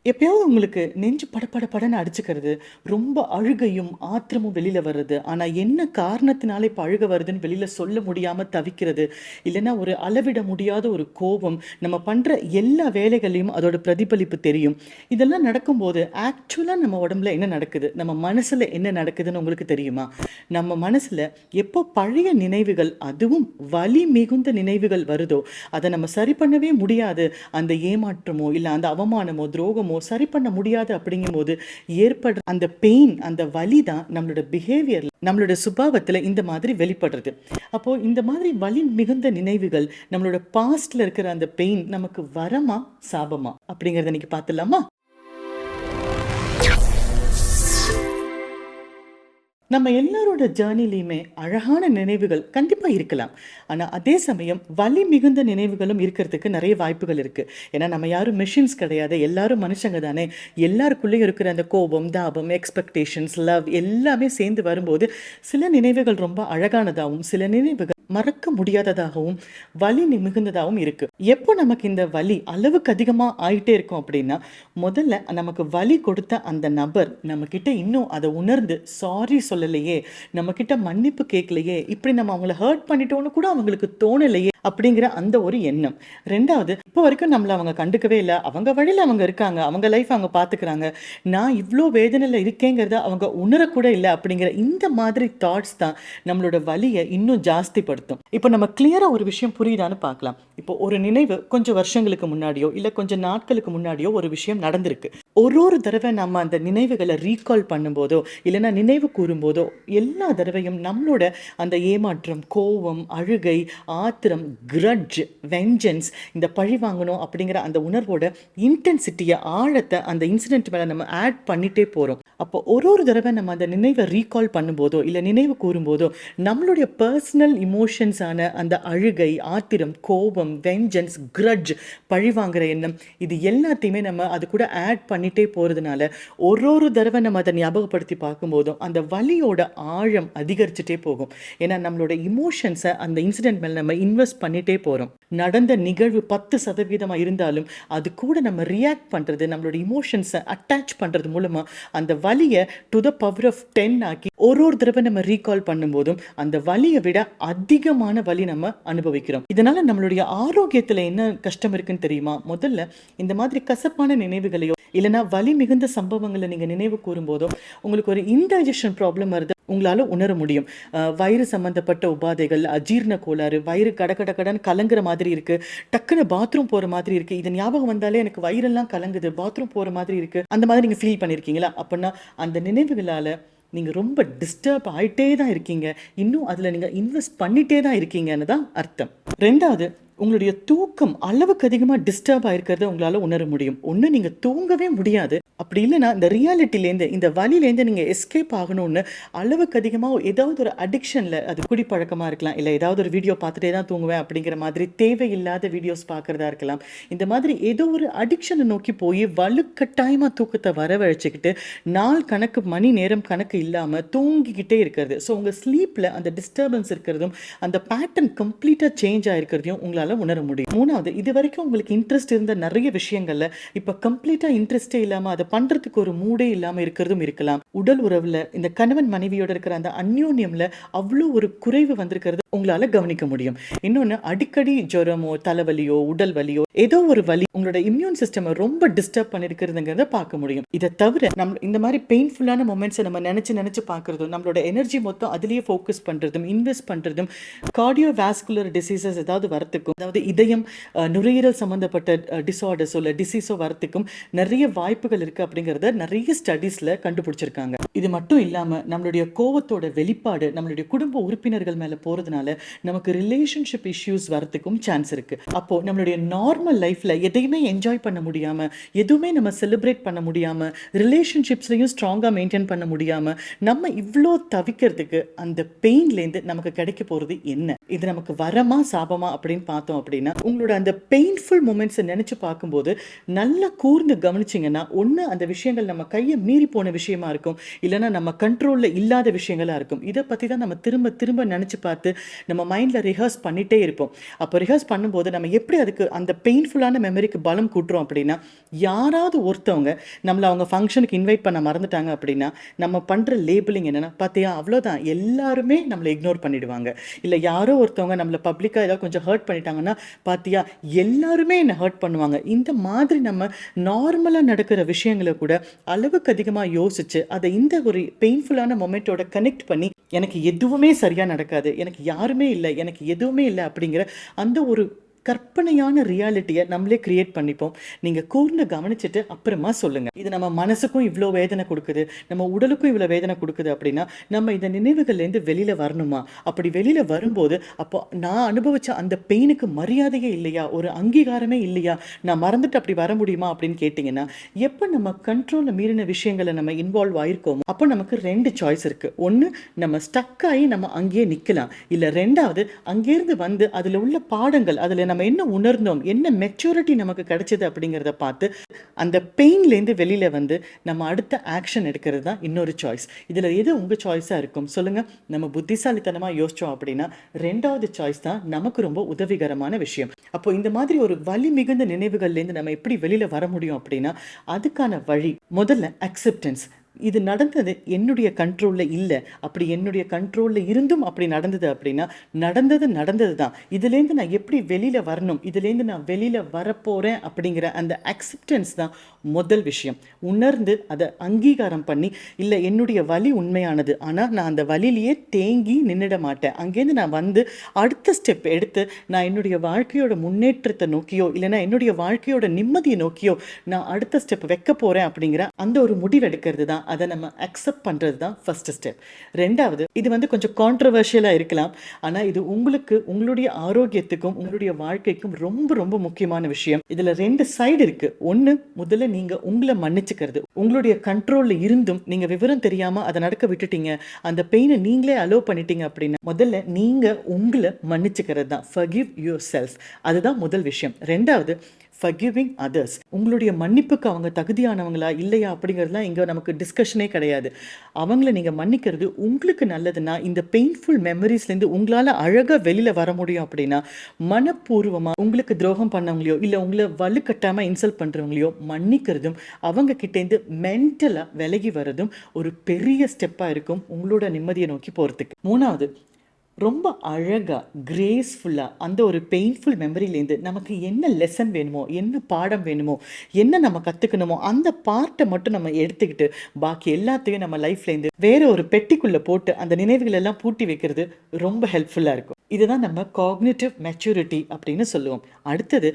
எப்பயாவது உங்களுக்கு நெஞ்சு படபடன்னு அடிச்சுக்கிறது, ரொம்ப அழுகையும், ஆத்திரமும் வெளில வர்றது. ஆனா என்ன காரணத்தினால இப்ப அழுகை வருதுன்னு வெளில சொல்ல முடியாம தவிக்கிறது. இல்லன்னா ஒரு அளவிட முடியாத ஒரு கோபம். நம்ம பண்ற எல்லா வேலைகள்லயும் அதோட பிரதிபலிப்பு தெரியும். இதெல்லாம் நடக்கும்போது ஆக்சுவலா நம்ம உடம்புல என்ன நடக்குது? நம்ம மனசுல என்ன நடக்குதுன்னு உங்களுக்கு தெரியுமா? நம்ம மனசுல எப்போ பழைய நினைவுகள், அதுவும் வலி மிகுந்த நினைவுகள் வருதோ, அத நம்ம சரி பண்ணவே முடியாது. அந்த ஏமாற்றமோ, இல்ல அந்த அவமானமோ, துரோகமோ சரி பண்ண முடியாது அப்படிங்கும்போது ஏற்படுற அந்த பெயின், அந்த வலி தான் நம்மளோட பிஹேவியர்ல, நம்மளோட சுபாவத்துல இந்த மாதிரி வெளிப்படுறது. அப்போ இந்த மாதிரி வலி மிகுந்த நினைவுகள், நம்மளோட பாஸ்ட்ல இருக்கிற அந்த பெயின் நமக்கு வரமா, சாபமா அப்படிங்கறத இன்னைக்கு பார்த்துடலாமா? நம்ம எல்லாரோட ஜேர்னிலையுமே அழகான நினைவுகள் கண்டிப்பா இருக்கலாம். ஆனா அதே சமயம் வலி மிகுந்த நினைவுகளும் இருக்கிறதுக்கு நிறைய வாய்ப்புகள் இருக்கு. ஏன்னா நம்ம யாரும் மெஷின்ஸ் கிடையாது. எல்லாரும் மனுஷங்க தானே. எல்லாருக்குள்ளேயும் இருக்கிற அந்த கோபம், தாபம், எக்ஸ்பெக்டேஷன்ஸ், லவ் எல்லாமே சேர்ந்து வரும்போது சில நினைவுகள் ரொம்ப அழகானதாகவும், சில நினைவுகள் மறக்க முடியாததாகவும், வலி மிகுந்ததாகவும் இருக்கு. எப்போ நமக்கு இந்த வலி அளவுக்கு அதிகமா ஆயிட்டே இருக்கும் அப்படின்னா, முதல்ல நமக்கு வலி கொடுத்த அந்த நபர் நம்ம கிட்ட இன்னும் அதை உணர்ந்து சாரி சொல்லலையே, நம்ம கிட்ட மன்னிப்பு கேட்கலையே, இப்படி நம்ம அவங்கள ஹர்ட் பண்ணிட்டோம்னு கூட அவங்களுக்கு தோணலையே அப்படிங்கிற அந்த ஒரு எண்ணம். ரெண்டாவது, இப்போ வரைக்கும் நம்மள அவங்க கண்டுக்கவே இல்லை, அவங்க வழியில அவங்க இருக்காங்க, அவங்க லைஃப் அவங்க பார்த்துக்கிறாங்க, நான் இவ்வளோ வேதனையில் இருக்கேங்கிறத அவங்க உணரக்கூட இல்லை அப்படிங்கிற இந்த மாதிரி தாட்ஸ் தான் நம்மளோட வலியை இன்னும் ஜாஸ்திப்படுத்தும். இப்போ நம்ம கிளியரா ஒரு விஷயம் புரியுதான்னு பார்க்கலாம். இப்போ ஒரு நினைவு கொஞ்சம் வருஷங்களுக்கு முன்னாடியோ இல்லை கொஞ்சம் நாட்களுக்கு முன்னாடியோ ஒரு விஷயம் நடந்திருக்கு. ஒரு தடவை நம்ம அந்த நினைவுகளை ரீகால் பண்ணும்போதோ இல்லைன்னா நினைவு கூறும்போதோ எல்லா தடவையும் நம்மளோட அந்த ஏமாற்றம், கோபம், அழுகை, ஆத்திரம், கிரட்ஜ், வெஞ்சன்ஸ், இந்த பழி வாங்கணும் அப்படிங்கிற அந்த உணர்வோட இன்டென்சிட்டியை, ஆழத்தை அந்த இன்சிடென்ட் மேலே நம்ம ஆட் பண்ணிட்டே போகிறோம். அப்போ ஒரு தடவை நம்ம அந்த நினைவை ரீகால் பண்ணும்போதோ இல்லை நினைவு கூறும்போதோ நம்மளுடைய பர்சனல் இமோஷன்ஸான அந்த அழுகை, ஆத்திரம், கோபம், வெஞ்சன்ஸ், கிரட்ஜ், பழி வாங்குற எண்ணம், இது எல்லாத்தையுமே நம்ம அது கூட ஆட் பண்ணிட்டே போகிறதுனால ஒரு தடவை நம்ம அதை ஞாபகப்படுத்தி பார்க்கும்போதும் அந்த வலியோட ஆழம் அதிகரிச்சுட்டே போகும். ஏன்னா நம்மளோட இமோஷன்ஸை அந்த இன்சிடென்ட் மேலே நம்ம இன்வெஸ்ட் பண்ணிட்டே போகிறோம். நடந்த நிகழ்வு 10% இருந்தாலும் அது கூட நம்ம ரியாக்ட் பண்ணுறது, நம்மளோட இமோஷன்ஸை அட்டாச் பண்ணுறது மூலமாக அந்த வலியை டு த பவர் ஆஃப் 10 ஆக்கி ஒரு தடவை நம்ம ரீகால் பண்ணும்போதும் அந்த வலியை விட அதிகமான வலி நம்ம அனுபவிக்கிறோம். இதனால நம்மளுடைய ஆரோக்கியத்தில் என்ன கஷ்டம் இருக்குன்னு தெரியுமா? முதல்ல இந்த மாதிரி கசப்பான நினைவுகளையோ இல்லைனா வலி மிகுந்த சம்பவங்களை நீங்கள் நினைவு கூறும்போதோ உங்களுக்கு ஒரு இன்டைஜஷன் ப்ராப்ளம் வருது உங்களால் உணர முடியும். வயிறு சம்மந்தப்பட்ட உபாதைகள், அஜீர்ண கோளாறு, வயிறு கடன்னு கலங்குற மாதிரி இருக்குது, டக்குன்னு பாத்ரூம் போகிற மாதிரி இருக்குது, இது ஞாபகம் வந்தாலே எனக்கு வயிறெல்லாம் கலங்குது, பாத்ரூம் போகிற மாதிரி இருக்குது, அந்த மாதிரி நீங்கள் ஃபீல் பண்ணியிருக்கீங்களா? அப்படின்னா அந்த நினைவுகளால் நீங்கள் ரொம்ப டிஸ்டர்ப் ஆகிட்டே தான் இருக்கீங்க, இன்னும் அதில் நீங்கள் இன்வெஸ்ட் பண்ணிகிட்டே தான் இருக்கீங்கன்னு தான் அர்த்தம். ரெண்டாவது, உங்களுடைய தூக்கம் அளவுக்கு அதிகமாக டிஸ்டர்ப் ஆகிருக்கிறத உங்களால் உணர முடியும். ஒன்று, நீங்கள் தூங்கவே முடியாது, அப்படி இல்லைன்னா இந்த ரியாலிட்டிலேருந்து, இந்த வழியிலேருந்து நீங்கள் எஸ்கேப் ஆகணும்னு அளவுக்கு அதிகமாக ஏதாவது ஒரு அடிக்ஷனில், அது குடிப்பழக்கமாக இருக்கலாம், இல்லை ஏதாவது ஒரு வீடியோ பார்த்துட்டே தான் தூங்குவேன் அப்படிங்கிற மாதிரி தேவையில்லாத வீடியோஸ் பார்க்குறதா இருக்கலாம். இந்த மாதிரி ஏதோ ஒரு அடிக்ஷனை நோக்கி போய் வலுக்கட்டாயமாக தூக்கத்தை வரவழைச்சிக்கிட்டு நாள் கணக்கு, மணி நேரம் கணக்கு இல்லாமல் தூங்கிக்கிட்டே இருக்கிறது. ஸோ உங்கள் ஸ்லீப்பில் அந்த டிஸ்டர்பன்ஸ் இருக்கிறதும் அந்த பேட்டர்ன் கம்ப்ளீட்டாக சேஞ்ச் ஆகிருக்கிறதையும் உங்களால் உணர முடியும். மூணாவது, இது வரைக்கும் உங்களுக்கு இன்ட்ரெஸ்ட் இருந்த நிறைய விஷயங்கள்ல இப்போ கம்ப்ளீட்டாக இன்ட்ரெஸ்டே இல்லாமல் அதை பண்ணுறதுக்கு ஒரு மூடே இல்லாமல் இருக்கிறதும் இருக்கலாம். உடல் உறவில் இந்த கணவன் மனைவியோட இருக்கிற அந்த அந்யோன்யம்ல அவ்வளோ ஒரு குறைவு வந்திருக்கிறது உங்களால கவனிக்க முடியும். இன்னொன்று, அடிக்கடி ஜுரமோ, தலைவலியோ, உடல் வலியோ, ஏதோ ஒரு வலி உங்களோட இம்யூன் சிஸ்டம் ரொம்ப டிஸ்டர்ப் பண்ணிருக்கிறதுங்கிறத பார்க்க முடியும். இதை தவிர நம்ம இந்த மாதிரி பெயின்ஃபுல்லான மொமெண்ட்ஸை நம்ம நினைச்சு பார்க்கறதும், நம்மளோட எனர்ஜி மொத்தம் அதுலேயே ஃபோக்கஸ் பண்ணுறதும், இன்வெஸ்ட் பண்ணுறதும், கார்டியோ வாஸ்குலர் டிசீசஸ் ஏதாவது வரத்துக்கும், அதாவது இதயம், நுரையீரல் சம்மந்தப்பட்ட டிசார்டர்ஸோ இல்லை டிசீஸோ வரத்துக்கும் நிறைய வாய்ப்புகள் இருக்குது அப்படிங்கிறத நிறைய ஸ்டடீஸில் கண்டுபிடிச்சிருக்காங்க. இது மட்டும் இல்லாமல் நம்மளுடைய கோவத்தோட வெளிப்பாடு நம்மளுடைய குடும்ப உறுப்பினர்கள் மேலே போகிறதுனால நமக்கு ரிலேஷன்ஷிப் இஷ்யூஸ் வரத்துக்கும் சான்ஸ் இருக்குது. அப்போது நம்மளுடைய நார்மல் லைஃப்பில் எதையுமே என்ஜாய் பண்ண முடியாமல், எதுவுமே நம்ம செலிப்ரேட் பண்ண முடியாமல், ரிலேஷன்ஷிப்ஸ்லையும் ஸ்ட்ராங்காக மெயின்டைன் பண்ண முடியாமல் நம்ம இவ்வளோ தவிக்கிறதுக்கு அந்த பெயின்லேருந்து நமக்கு கிடைக்க போகிறது என்ன? இது நமக்கு வரமா சாபமா அப்படின்னு பார்த்தோம் அப்படின்னா, உங்களோட அந்த பெயின்ஃபுல் மூமெண்ட்ஸை நினச்சி பார்க்கும்போது நல்லா கூர்ந்து கவனிச்சிங்கன்னா, ஒன்று அந்த விஷயங்கள் நம்ம கையை மீறி போன விஷயமா இருக்கும், இல்லைனா நம்ம கண்ட்ரோலில் இல்லாத விஷயங்களாக இருக்கும். இதை பற்றி தான் நம்ம திரும்ப திரும்ப நினச்சி பார்த்து நம்ம மைண்டில் ரிஹர்ஸ் பண்ணிகிட்டே இருப்போம். அப்போ ரிஹர்ஸ் பண்ணும்போது நம்ம எப்படி அதுக்கு அந்த பெயின்ஃபுல்லான மெமரிக்கு பலம் கூட்டுறோம் அப்படின்னா, யாராவது ஒருத்தவங்க நம்மளை அவங்க ஃபங்க்ஷனுக்கு இன்வைட் பண்ண மறந்துட்டாங்க அப்படின்னா, நம்ம பண்ணுற லேபிளிங் என்னென்னா, பார்த்தியா அவ்வளோதான், எல்லாருமே நம்மளை இக்னோர் பண்ணிடுவாங்க. இல்லை யாரோ ஒருத்தவங்க நம்மளை பப்ளிக்காக ஏதாவது கொஞ்சம் ஹர்ட் பண்ணிட்டாங்கன்னா, பார்த்தியா எல்லாருமே என்னை ஹர்ட் பண்ணுவாங்க. இந்த மாதிரி நம்ம நார்மலாக நடக்கிற விஷயங்களை கூட அளவுக்கு அதிகமாக யோசித்து அதை இந்த ஒரு பெயின்ஃபுல்லான மொமெண்ட்டோட கனெக்ட் பண்ணி, எனக்கு எதுவுமே சரியாக நடக்காது, எனக்கு யாருமே இல்லை, எனக்கு எதுவுமே இல்லை அப்படிங்கிற அந்த ஒரு கற்பனையான ரியாலிட்டியை நம்மளே கிரியேட் பண்ணிப்போம். நீங்கள் கூர்ந்து கவனிச்சுட்டு அப்புறமா சொல்லுங்கள். இது நம்ம மனசுக்கும் இவ்வளோ வேதனை கொடுக்குது, நம்ம உடலுக்கும் இவ்வளோ வேதனை கொடுக்குது அப்படின்னா, நம்ம இந்த நினைவுகள்லேருந்து வெளியில் வரணுமா? அப்படி வெளியில் வரும்போது அப்போ நான் அனுபவித்த அந்த பெயினுக்கு மரியாதையே இல்லையா, ஒரு அங்கீகாரமே இல்லையா, நான் மறந்துட்டு அப்படி வர முடியுமா அப்படின்னு கேட்டிங்கன்னா, எப்போ நம்ம கண்ட்ரோலில் மீறின விஷயங்களை நம்ம இன்வால்வ் ஆகிருக்கோமோ அப்போ நமக்கு 2 சாய்ஸ் இருக்குது. ஒன்று, நம்ம ஸ்டக் ஆகி நம்ம அங்கேயே நிற்கலாம். இல்லை ரெண்டாவது, அங்கேருந்து வந்து அதில் உள்ள பாடங்கள், அதில் நம்ம என்ன உணர்ந்தோம், என்ன மெச்சூரிட்டி நமக்கு கிடைச்சது அப்படிங்கிறத பார்த்து அந்த பெயின்லேருந்து வெளியில் வந்து நம்ம அடுத்த ஆக்ஷன் எடுக்கிறது தான் இன்னொரு சாய்ஸ். இதில் எது உங்கள் சாய்ஸாக இருக்கும் சொல்லுங்கள். நம்ம புத்திசாலித்தனமாக யோசித்தோம் அப்படின்னா 2வது சாய்ஸ் தான் நமக்கு ரொம்ப உதவிகரமான விஷயம். அப்போ இந்த மாதிரி ஒரு வலி மிகுந்த நினைவுகள்லேருந்து நம்ம எப்படி வெளியில் வர முடியும் அப்படின்னா, அதுக்கான வழி முதல்ல அக்செப்டன்ஸ். இது நடந்தது என்னுடைய கண்ட்ரோலில் இல்லை, அப்படி என்னுடைய கண்ட்ரோலில் இருந்தும் அப்படி நடந்தது அப்படின்னா, நடந்தது தான். இதுலேருந்து நான் எப்படி வெளியில் வரணும், இதுலேருந்து நான் வெளியில் வரப்போகிறேன் அப்படிங்கிற அந்த அக்செப்டன்ஸ் தான் முதல் விஷயம். உணர்ந்து அதை அங்கீகாரம் பண்ணி, இல்லை என்னுடைய வலி உண்மையானது, ஆனால் நான் அந்த வலியிலேயே தேங்கி நின்றுட மாட்டேன், அங்கேருந்து நான் வந்து அடுத்த ஸ்டெப் எடுத்து நான் என்னுடைய வாழ்க்கையோட முன்னேற்றத்தை நோக்கியோ இல்லைனா என்னுடைய வாழ்க்கையோட நிம்மதியை நோக்கியோ நான் அடுத்த ஸ்டெப் வைக்க போகிறேன் அப்படிங்கிற அந்த ஒரு முடிவெடுக்கிறது தான், அதை நம்ம அக்செப்ட் பண்ணுறது தான் ஃபர்ஸ்ட் ஸ்டெப். 2வது, இது வந்து கொஞ்சம் கான்ட்ரவர்ஷியலாக இருக்கலாம், ஆனால் இது உங்களுக்கு உங்களுடைய ஆரோக்கியத்துக்கும் உங்களுடைய வாழ்க்கைக்கும் ரொம்ப ரொம்ப முக்கியமான விஷயம். இதில் 2 சைடு இருக்குது. ஒன்று, முதல்ல நீங்கள் உங்களை மன்னிச்சுக்கிறது. உங்களுடைய கண்ட்ரோலில் இருந்தும் நீங்கள் விவரம் தெரியாமல் அதை நடக்க விட்டுட்டீங்க, அந்த பெயினை நீங்களே அலோவ் பண்ணிட்டீங்க அப்படின்னா, முதல்ல நீங்கள் உங்களை மன்னிச்சுக்கிறது தான். Forgive your self. அதுதான் முதல் விஷயம். 2வது, forgiving others. உங்களுடைய மன்னிப்புக்கு அவங்க தகுதியானவங்களா இல்லையா அப்படிங்கிறதுலாம் இங்கே நமக்கு டிஸ்கஷனே கிடையாது. அவங்கள நீங்கள் மன்னிக்கிறது உங்களுக்கு நல்லதுன்னா, இந்த பெயின்ஃபுல் மெமரிஸ்லேருந்து உங்களால் அழகாக வெளியில் வர முடியும் அப்படின்னா, மனப்பூர்வமாக உங்களுக்கு துரோகம் பண்ணவங்களையோ இல்லை உங்களை வலுக்கட்டாமல் இன்சல்ட் பண்ணுறவங்களையோ மன்னிக்கிறதும் அவங்க கிட்டேருந்து மென்டலாக விலகி வர்றதும் ஒரு பெரிய ஸ்டெப்பாக இருக்கும் உங்களோட நிம்மதியை நோக்கி போகிறதுக்கு. 3வது, ரொம்ப அழகாக கிரேஸ்ஃபுல்லாக அந்த ஒரு பெயின்ஃபுல் மெமரியிலேருந்து நமக்கு என்ன லெசன் வேணுமோ, என்ன பாடம் வேணுமோ, என்ன நம்ம கற்றுக்கணுமோ அந்த பார்ட்டை மட்டும் நம்ம எடுத்துக்கிட்டு பாக்கி எல்லாத்தையும் நம்ம லைஃப்லேருந்து வேற ஒரு பெட்டிக்குள்ளே போட்டு அந்த நினைவுகள் எல்லாம் பூட்டி வைக்கிறது ரொம்ப ஹெல்ப்ஃபுல்லாக இருக்கும். இதுதான் நம்ம காக்னிட்டிவ் மெச்சூரிட்டி அப்படின்னு சொல்லுவோம். அடுத்தது,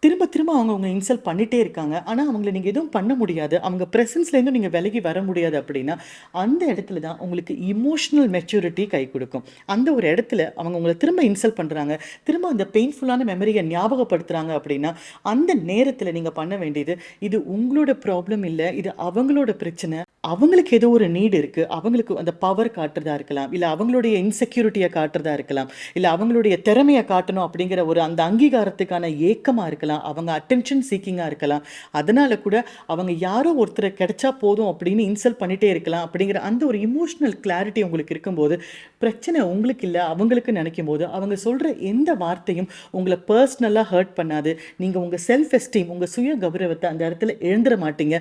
திரும்ப அவங்க இன்சல்ட் பண்ணிகிட்டே இருக்காங்க, ஆனால் அவங்கள நீங்கள் எதுவும் பண்ண முடியாது, அவங்க ப்ரெசன்ஸ்லேருந்து நீங்கள் விலகி வர முடியாது அப்படின்னா, அந்த இடத்துல தான் உங்களுக்கு இமோஷ்னல் மெச்சூரிட்டி கை கொடுக்கும். அந்த ஒரு இடத்துல அவங்க உங்களை திரும்ப இன்சல்ட் பண்ணுறாங்க, திரும்ப அந்த பெயின்ஃபுல்லான மெமரியை ஞாபகப்படுத்துகிறாங்க அப்படின்னா, அந்த நேரத்தில் நீங்கள் பண்ண வேண்டியது, இது உங்களோட ப்ராப்ளம் இல்லை, இது அவங்களோட பிரச்சனை, அவங்களுக்கு ஏதோ ஒரு நீடு இருக்குது, அவங்களுக்கு அந்த பவர் காட்டுறதா இருக்கலாம், இல்லை அவங்களுடைய இன்செக்யூரிட்டியை காட்டுறதா இருக்கலாம், இல்லை அவங்களுடைய திறமையை காட்டணும் அப்படிங்கிற ஒரு அந்த அங்கீகாரத்துக்கான ஏக்கமாக இருக்கலாம், அவங்க அட்டென்ஷன் சீக்கிங்காக இருக்கலாம், அதனால கூட அவங்க யாரோ ஒருத்தரை கிடைச்சா போதும் அப்படின்னு இன்சல்ட் பண்ணிகிட்டே இருக்கலாம். அப்படிங்கிற அந்த ஒரு இமோஷ்னல் கிளாரிட்டி உங்களுக்கு இருக்கும்போது பிரச்சனை உங்களுக்கு இல்லை அவங்களுக்கு நினைக்கும் போது அவங்க சொல்கிற எந்த வார்த்தையும் உங்களை பர்சனலாக ஹர்ட் பண்ணாது. நீங்கள் உங்கள் செல்ஃப் எஸ்டீம், உங்கள் சுய கௌரவத்தை அந்த இடத்துல எழுந்துட மாட்டீங்க.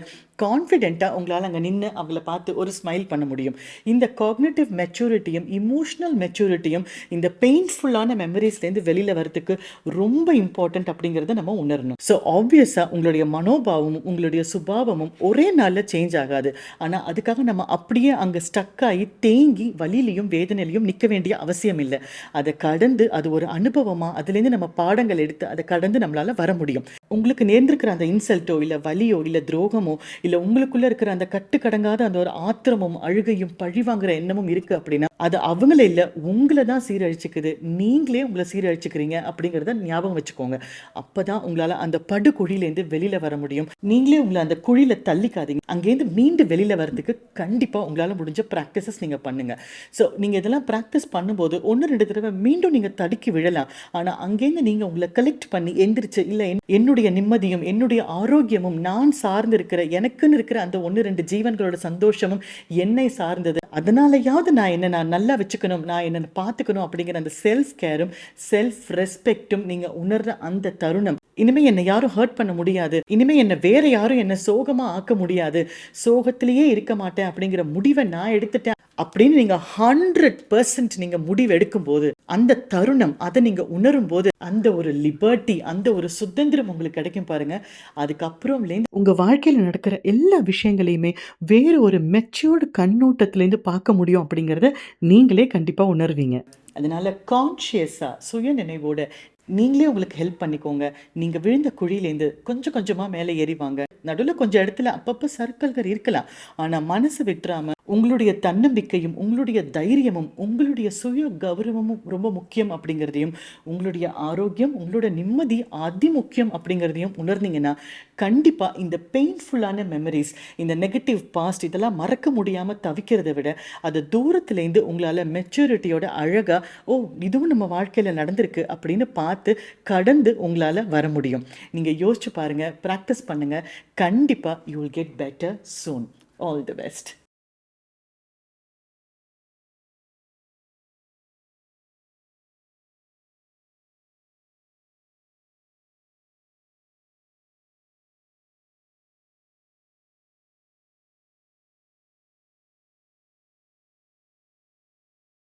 கான்ஃபிடென்ட்டாக உங்களால் அங்கே நின்று அவங்கள பார்த்து ஒரு ஸ்மைல் பண்ண முடியும். இந்த காக்னிட்டிவ் மெச்சூரிட்டியும் இமோஷ்னல் மெச்சூரிட்டியும் இந்த பெயின்ஃபுல்லான மெமரிஸ்லேருந்து வெளியில் வரதுக்கு ரொம்ப இம்பார்ட்டண்ட் அப்படிங்கிறத நம்ம உணரணும். ஸோ ஆப்வியஸாக உங்களுடைய மனோபாவமும் உங்களுடைய சுபாவமும் ஒரே நாளில் சேஞ்ச் ஆகாது. ஆனால் அதுக்காக நம்ம அப்படியே அங்கே ஸ்டக் ஆகி தேங்கி வலியிலையும் வேதனையிலையும் நிற்க வேண்டிய அவசியம் இல்லை. அதை கடந்து அது ஒரு அனுபவமாக அதுலேருந்து நம்ம பாடங்கள் எடுத்து அதை கடந்து நம்மளால் வர முடியும். உங்களுக்கு நேர்ந்திருக்கிற அந்த இன்சல்ட்டோ இல்லை வலியோ இல்லை துரோகமோ இல்லை உங்களுக்குள்ளே இருக்கிற அந்த கட்டுக்கடங்காத அந்த ஒரு ஆத்திரமும் அழுகையும் பழிவாங்கிற எண்ணமும் இருக்குது அப்படின்னா, அது அவங்கள இல்லை உங்களை தான் சீரழிச்சுக்குது, நீங்களே உங்களை சீரழிச்சுக்கிறீங்க அப்படிங்கிறத ஞாபகம் வச்சுக்கோங்க. அப்போ தான் உங்களால் அந்த படுகுழியிலேருந்து வெளியில் வர முடியும். நீங்களே உங்களை அந்த குழியில் தள்ளிக்காதீங்க. அங்கேருந்து மீண்டு வெளியில் வரதுக்கு கண்டிப்பாக உங்களால் முடிஞ்ச ப்ராக்டிசஸ் நீங்கள் பண்ணுங்கள். ஸோ நீங்கள் இதெல்லாம் ப்ராக்டிஸ் பண்ணும்போது 1-2 தடவை மீண்டும் நீங்கள் தடுக்கி விழலாம். ஆனால் அங்கேருந்து நீங்கள் உங்களை கலெக்ட் பண்ணி எந்திரிச்சு, இல்லை என்னுடைய நிம்மதியும் என்னுடைய ஆரோக்கியமும் நான் சார்ந்து இருக்கிற எனக்குன்னு இருக்கிற அந்த 1-2 ஜீவன்களோட சந்தோஷமும் என்னை சார்ந்தது, அதனாலயாவது நான் நல்லா வச்சுக்கணும், நான் என்ன பார்த்துக்கணும் அப்படிங்கிற அந்த செல்ஃப் கேரும் செல்ஃப் ரெஸ்பெக்டும் நீங்க உணர்ற அந்த தருணம், இனிமே என்னை யாரும் ஹர்ட் பண்ண முடியாது, இனிமே என்ன வேற யாரும் என்ன சோகமா ஆக்க முடியாது, சோகத்திலேயே இருக்க மாட்டேன் அப்படிங்கிற முடிவை நான் எடுத்துட்டேன் அப்படின்னு நீங்க 100% நீங்க முடிவு எடுக்கும்போது, அந்த தருணம் அதை நீங்க உணரும் போது, அந்த ஒரு லிபர்ட்டி, அந்த ஒரு சுதந்திரம் உங்களுக்கு கிடைக்கும் பாருங்க. அதுக்கப்புறம்லேருந்து உங்க வாழ்க்கையில நடக்கிற எல்லா விஷயங்களையுமே வேறு ஒரு மெச்சூர்டு கண்ணோட்டத்திலேருந்து பார்க்க முடியும் அப்படிங்கிறத நீங்களே கண்டிப்பா உணர்வீங்க. அதனால கான்ஷியஸா சுய நினைவோட நீங்களே உங்களுக்கு ஹெல்ப் பண்ணிக்கோங்க. நீங்க விழுந்த குழியிலேருந்து கொஞ்சம் கொஞ்சமா மேலே ஏறி வாங்க. நடுவில் கொஞ்சம் இடத்துல அப்பப்போ சறுக்கல்கள் இருக்கலாம், ஆனா மனசு விட்டுறாம உங்களுடைய தன்னம்பிக்கையும் உங்களுடைய தைரியமும் உங்களுடைய சுய கௌரவமும் ரொம்ப முக்கியம் அப்படிங்கிறதையும், உங்களுடைய ஆரோக்கியம் உங்களோட நிம்மதி அதிமுக்கியம் அப்படிங்கிறதையும் உணர்ந்தீங்கன்னா கண்டிப்பா இந்த பெயின்ஃபுல்லான மெமரிஸ், இந்த நெகட்டிவ் பாஸ்ட் இதெல்லாம் மறக்க முடியாம தவிக்கிறதை விட அது தூரத்துலேருந்து உங்களால மெச்சூரிட்டியோட அழகா ஓ இதுவும் நம்ம வாழ்க்கையில நடந்திருக்கு அப்படின்னு பார்த்து கடந்து உங்களால வர முடியும். நீங்க யோசிச்சு பாருங்க, ப்ராக்டிஸ் பண்ணுங்க, கண்டிப்பா you will get better soon. All the best.